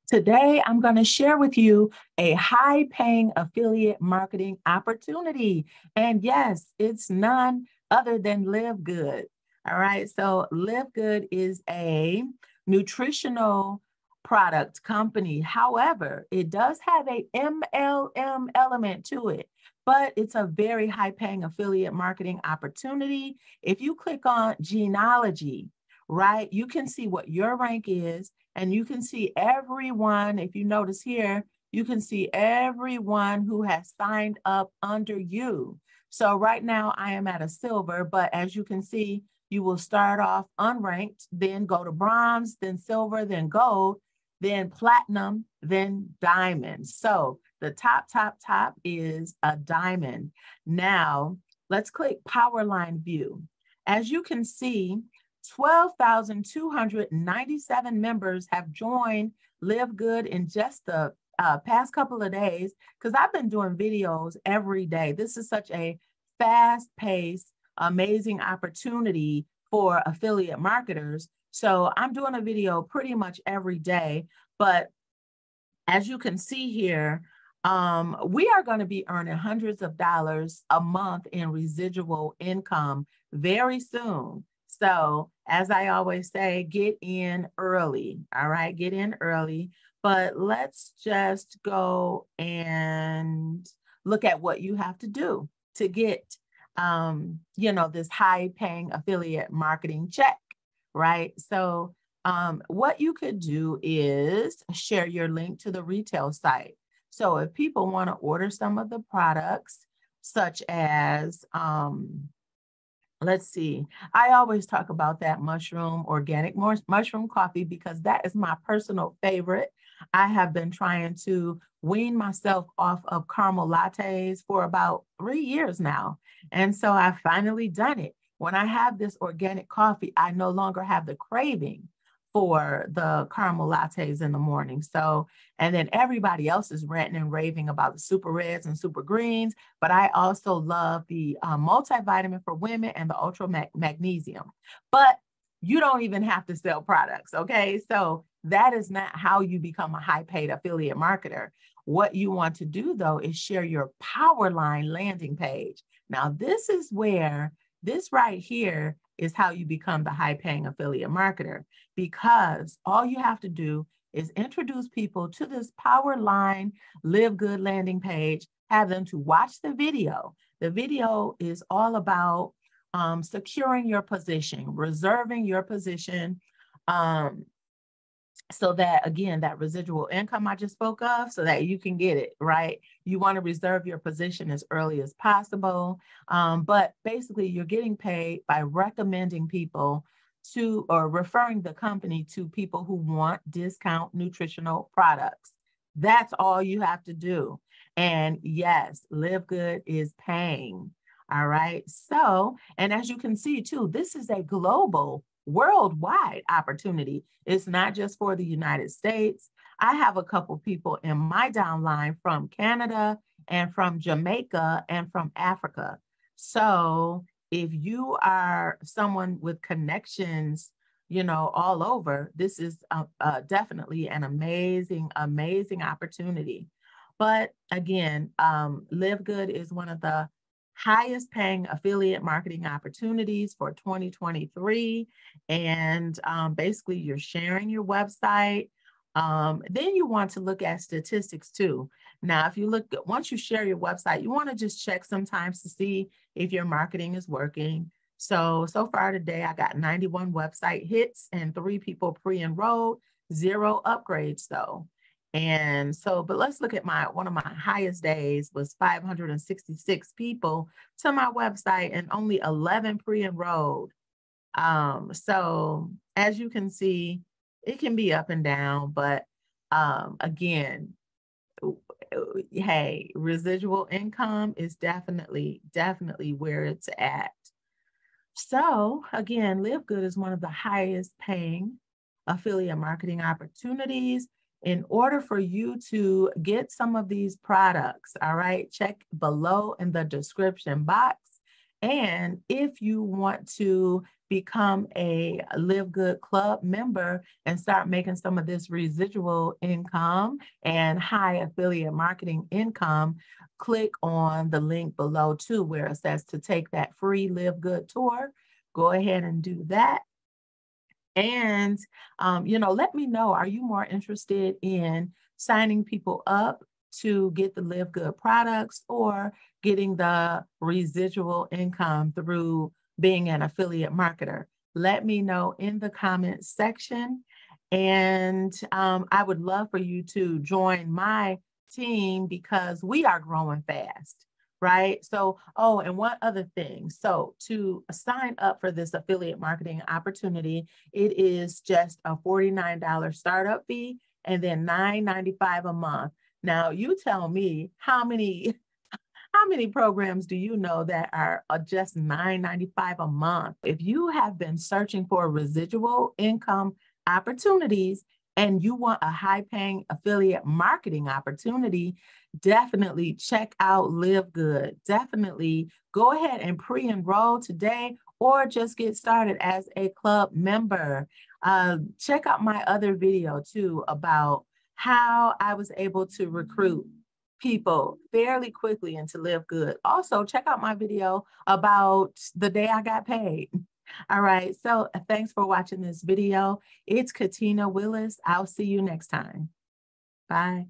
Today, I'm going to share with you a high-paying affiliate marketing opportunity. And yes, it's none other than LiveGood. All right, so LiveGood is a nutritional product company. However, it does have a MLM element to it, but it's a very high-paying affiliate marketing opportunity. If you click on genealogy, right, you can see what your rank is. And you can see everyone, if you notice here, you can see everyone who has signed up under you. So right now I am at a silver, but as you can see, you will start off unranked, then go to bronze, then silver, then gold, then platinum, then diamond. So the top is a diamond. Now let's click power line view. As you can see, 12,297 members have joined LiveGood in just the past couple of days, because I've been doing videos every day. This is such a fast-paced, amazing opportunity for affiliate marketers. So I'm doing a video pretty much every day. But as you can see here, we are going to be earning hundreds of dollars a month in residual income very soon. So as I always say, get in early. All right, get in early. But let's just go and look at what you have to do to get, this high paying affiliate marketing check, right? So what you could do is share your link to the retail site. So if people want to order some of the products, such as, let's see, I always talk about that organic mushroom coffee, because that is my personal favorite. I have been trying to wean myself off of caramel lattes for about 3 years now. And so I've finally done it. When I have this organic coffee, I no longer have the craving for the caramel lattes in the morning. So, and then everybody else is ranting and raving about the super reds and super greens, but I also love the multivitamin for women and the ultra magnesium. But you don't even have to sell products, okay? So that is not how you become a high paid affiliate marketer. What you want to do though is share your power line landing page. Now, this is where this right here is how you become the high paying affiliate marketer, because all you have to do is introduce people to this power line LiveGood landing page, have them to watch the video. The video is all about securing your position, reserving your position, so that, again, that residual income I just spoke of, so that you can get it, right? You want to reserve your position as early as possible. But basically, you're getting paid by recommending people to, or referring the company to people who want discount nutritional products. That's all you have to do. And yes, LiveGood is paying. All right. So, and as you can see too, this is a global, worldwide opportunity. It's not just for the United States. I have a couple people in my downline from Canada and from Jamaica and from Africa. So if you are someone with connections, all over, this is definitely an amazing, amazing opportunity. But again, LiveGood is one of the highest paying affiliate marketing opportunities for 2023. And basically you're sharing your website. Then you want to look at statistics too. Now, if you look, once you share your website, you want to just check sometimes to see if your marketing is working. So far today, I got 91 website hits and 3 people pre-enrolled, 0 upgrades though. And so, but let's look at one of my highest days was 566 people to my website and only 11 pre-enrolled. So as you can see, it can be up and down, but again, hey, residual income is definitely where it's at. So again, LiveGood is one of the highest paying affiliate marketing opportunities. In order for you to get some of these products, all right, check below in the description box And if you want to become a LiveGood Club member and start making some of this residual income and high affiliate marketing income, click on the link below too, where it says to take that free LiveGood tour. Go ahead and do that. And, let me know, are you more interested in signing people up to get the LiveGood products or getting the residual income through being an affiliate marketer? Let me know in the comments section. And I would love for you to join my team because we are growing fast. Right. So, oh, and one other thing. So to sign up for this affiliate marketing opportunity, it is just a $49 startup fee and then $9.95 a month. Now you tell me how many programs do you know that are just $9.95 a month? If you have been searching for residual income opportunities and you want a high-paying affiliate marketing opportunity, definitely check out LiveGood. Definitely go ahead and pre-enroll today or just get started as a club member. Check out my other video too about how I was able to recruit people fairly quickly into LiveGood. Also, check out my video about the day I got paid. All right, so thanks for watching this video. It's Katina Willis. I'll see you next time. Bye.